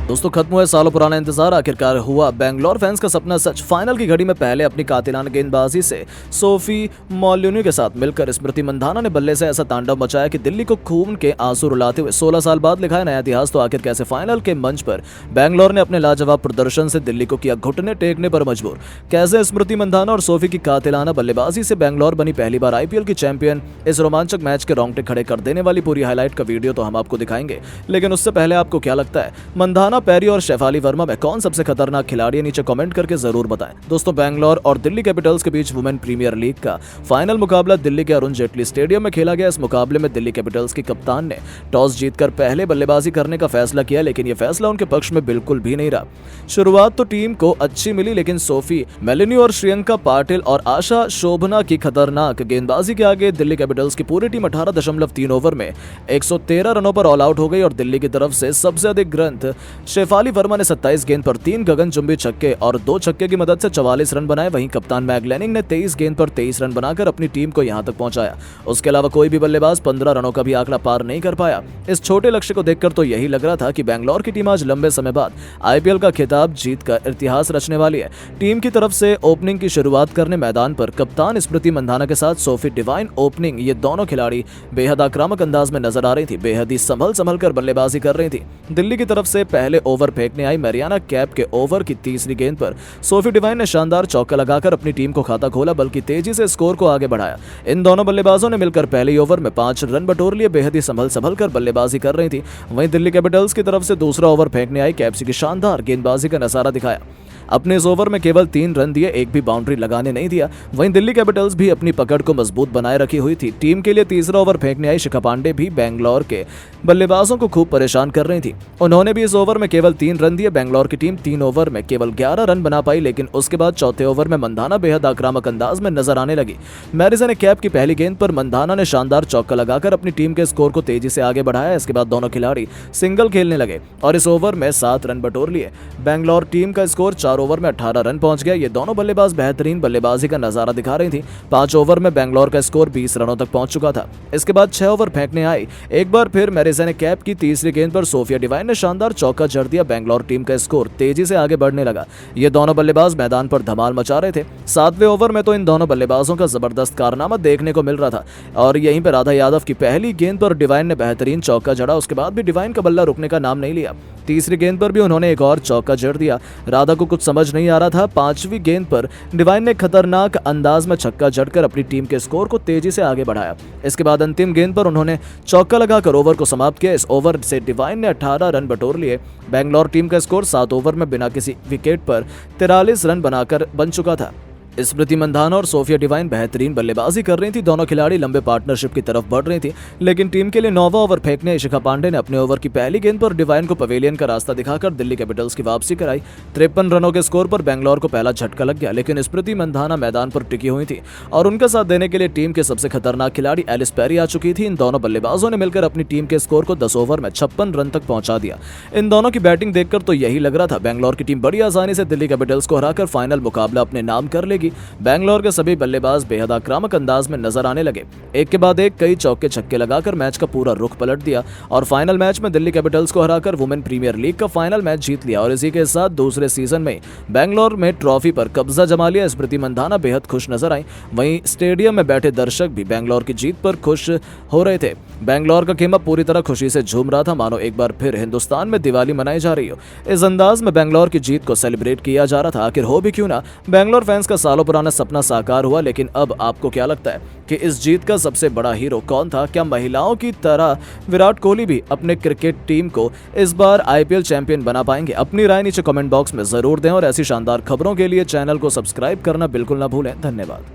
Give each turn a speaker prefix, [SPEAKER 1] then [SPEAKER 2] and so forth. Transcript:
[SPEAKER 1] दोस्तों खत्म हुआ सालों पुराना इंतजार, आखिरकार हुआ बैंगलोर फैंस का सपना सच। फाइनल की घड़ी में पहले अपनी कातिलाना गेंदबाजी से सोफी मोलिन्यू के साथ मिलकर स्मृति मंधाना ने बल्ले से ऐसा तांडव मचाया कि दिल्ली को खून के आंसू रुलाते हुए 16 साल बाद लिखा है नया इतिहास। तो आखिर कैसे फाइनल के मंच पर बैंगलोर ने अपने लाजवाब प्रदर्शन से दिल्ली को किया घुटने टेकने पर मजबूर। कैसे स्मृति मंधाना और सोफी की कातिलाना बल्लेबाजी से बैंगलोर बनी पहली बार आईपीएल की चैंपियन। इस रोमांचक मैच के रोंगटे खड़े कर देने वाली पूरी हाईलाइट का वीडियो तो हम आपको दिखाएंगे, लेकिन उससे पहले आपको क्या लगता है मंधाना, पेरी और शेफाली वर्मा में कौन सबसे खतरनाक खिलाड़ी है? नीचे कमेंट करके जरूर बताएं। दोस्तों बैंगलोर और दिल्ली कैपिटल्स के बीच वुमेन प्रीमियर लीग का फाइनल मुकाबला दिल्ली के अरुण जेटली स्टेडियम में खेला गया। इस मुकाबले में दिल्ली कैपिटल्स की कप्तान ने टॉस जीतकर पहले बल्लेबाजी करने का फैसला किया, लेकिन यह फैसला उनके पक्ष में बिल्कुल भी नहीं रहा। शुरुआत तो टीम को अच्छी मिली, लेकिन सोफी मोलिन्यू और श्रियंका पाटिल और आशा शोभना की खतरनाक गेंदबाजी के आगे दिल्ली कैपिटल्स की पूरी टीम 18.3 ओवर में 113 रनों पर ऑल आउट हो गई और दिल्ली की तरफ से सबसे अधिक रन शेफाली वर्मा ने 27 गेंद पर 3 गगनचुंबी छक्के और 2 छक्के की मदद से 44 रन बनाए। वहीं कप्तान मैग लैनिंग ने 23 गेंद पर 23 रन बनाकर अपनी टीम को यहां तक पहुंचाया। उसके अलावा कोई भी बल्लेबाज 15 रनों का भी आंकड़ा पार नहीं कर पाया। इस छोटे लक्ष्य को देखकर तो यही लग रहा था कि बैंगलोर की टीम आज लंबे समय बाद आईपीएल का खिताब जीतकर इतिहास रचने वाली है। टीम की तरफ से ओपनिंग की शुरुआत करने मैदान पर कप्तान स्मृति मंधाना के साथ सोफी डिवाइन ओपनिंग। ये दोनों खिलाड़ी बेहद आक्रामक अंदाज में नजर आ रही थी, बेहद ही संभल कर बल्लेबाजी कर रही थी। दिल्ली की तरफ से पहले ओवर फेंकने आई मैरियाना कैप के ओवर की तीसरी गेंद पर सोफी डिवाइन ने शानदार चौका लगाकर अपनी टीम को खाता खोला, बल्कि तेजी से स्कोर को आगे बढ़ाया। इन दोनों बल्लेबाजों ने मिलकर पहले ही ओवर में 5 रन बटोर लिए, बेहद ही संभल कर बल्लेबाजी कर रही थी। वहीं दिल्ली कैपिटल्स की तरफ से दूसरा ओवर फेंकने आई कैप्सी की शानदार गेंदबाजी का नजारा दिखाया। अपने इस ओवर में केवल 3 रन दिए, एक भी बाउंड्री लगाने नहीं दिया। वहीं दिल्ली कैपिटल्स भी अपनी पकड़ को मजबूत बनाए रखी हुई थी। टीम के लिए तीसरा ओवर फेंकने आई शिखा पांडे भी बैंगलोर के बल्लेबाजों को खूब परेशान कर रही थी। उन्होंने भी इस ओवर में केवल 3 रन दिए। बैंगलोर की टीम 3 ओवर में केवल 11 रन बना पाई, लेकिन उसके बाद चौथे ओवर में मंधाना बेहद आक्रामक अंदाज में नजर आने लगी। मैरिसन कैप की पहली गेंद पर मंधाना ने शानदार चौका लगाकर अपनी टीम के स्कोर को तेजी से आगे बढ़ाया। इसके बाद दोनों खिलाड़ी सिंगल खेलने लगे और इस ओवर में 7 रन बटोर लिए। बैंगलोर टीम का स्कोर 4 ओवर में 18 रन पहुंच गया। ये दोनों बल्लेबाज बेहतरीन बल्लेबाजी का नजारा दिखा रही थी। 5 ओवर में बैंगलोर का स्कोर 20 रनों तक पहुंच चुका था। इसके बाद 6 ओवर फेंकने आई। एक बार फिर मैरिसन कैप की तीसरी गेंद पर सोफिया डिवाइन ने शानदार चौका जड़ दिया। बैंगलोर टीम का स्कोर तेजी से आगे बढ़ने लगा। ये दोनों बल्लेबाज मैदान पर धमाल मचा रहे थे। 7वें ओवर में तो इन दोनों बल्लेबाजों का जबरदस्त कारनामा देखने को मिल रहा था और यहीं पर राधा यादव की पहली गेंद पर डिवाइन ने बेहतरीन चौका जड़ा। उसके बाद भी डिवाइन का बल्ला रुकने का नाम नहीं लिया। तीसरी गेंद पर भी उन्होंने एक और चौका जड़ दिया। राधा को कुछ समझ नहीं आ रहा था। 5वीं गेंद पर डिवाइन ने खतरनाक अंदाज में छक्का जड़कर अपनी टीम के स्कोर को तेजी से आगे बढ़ाया। इसके बाद अंतिम गेंद पर उन्होंने चौका लगाकर ओवर को समाप्त किया। इस ओवर से डिवाइन ने 18 रन बटोर लिए। बैंगलोर टीम का स्कोर 7 ओवर में बिना किसी विकेट पर 43 रन बनाकर बन चुका था। स्मृति मंधाना और सोफिया डिवाइन बेहतरीन बल्लेबाजी कर रही थी। दोनों खिलाड़ी लंबे पार्टनरशिप की तरफ बढ़ रही थी, लेकिन टीम के लिए 9वां ओवर फेंकने शिखा पांडे ने अपने ओवर की पहली गेंद पर डिवाइन को पवेलियन का रास्ता दिखाकर दिल्ली कैपिटल्स की वापसी कराई। 53 रनों के स्कोर पर बैंगलोर को पहला झटका लग गया, लेकिन स्मृति मंधाना मैदान पर टिकी हुई थी और उनका साथ देने के लिए टीम के सबसे खतरनाक खिलाड़ी एलिस पेरी आ चुकी थी। इन दोनों बल्लेबाजों ने मिलकर अपनी टीम के स्कोर को 10 ओवर में 56 रन तक पहुंचा दिया। इन दोनों की बैटिंग देखकर तो यही लग रहा था बैंगलोर की टीम बड़ी आसानी से दिल्ली कैपिटल्स को हराकर फाइनल मुकाबला अपने नाम कर लेगी। बैंगलोर के सभी बल्लेबाज बेहद आक्रामक अंदाज में नजर आने लगे। एक के बाद एक कई चौके छक्के लगाकर मैच का पूरा रुख पलट दिया और फाइनल मैच में दिल्ली कैपिटल्स को हराकर वुमेन प्रीमियर लीग का फाइनल मैच जीत लिया और इसी के साथ दूसरे सीजन में बैंगलोर में ट्रॉफी पर कब्जा जमा लिया। स्मृति मंधाना बेहद खुश नजर आई। वहीं स्टेडियम में बैठे दर्शक भी बैंगलोर की जीत पर खुश हो रहे थे। बैंगलोर का खेमा पूरी तरह खुशी से झूम रहा था, मानो एक बार फिर हिंदुस्तान में दिवाली मनाई जा रही हो। इस अंदाज में बैंगलोर की जीत को सेलिब्रेट किया जा रहा था। आखिर हो भी क्यों ना, बैंगलोर फैंस का सालों पुराना सपना साकार हुआ। लेकिन अब आपको क्या लगता है कि इस जीत का सबसे बड़ा हीरो कौन था? क्या महिलाओं की तरह विराट कोहली भी अपने क्रिकेट टीम को इस बार आईपीएल चैंपियन बना पाएंगे? अपनी राय नीचे कमेंट बॉक्स में जरूर दें और ऐसी शानदार खबरों के लिए चैनल को सब्सक्राइब करना बिल्कुल ना भूलें। धन्यवाद।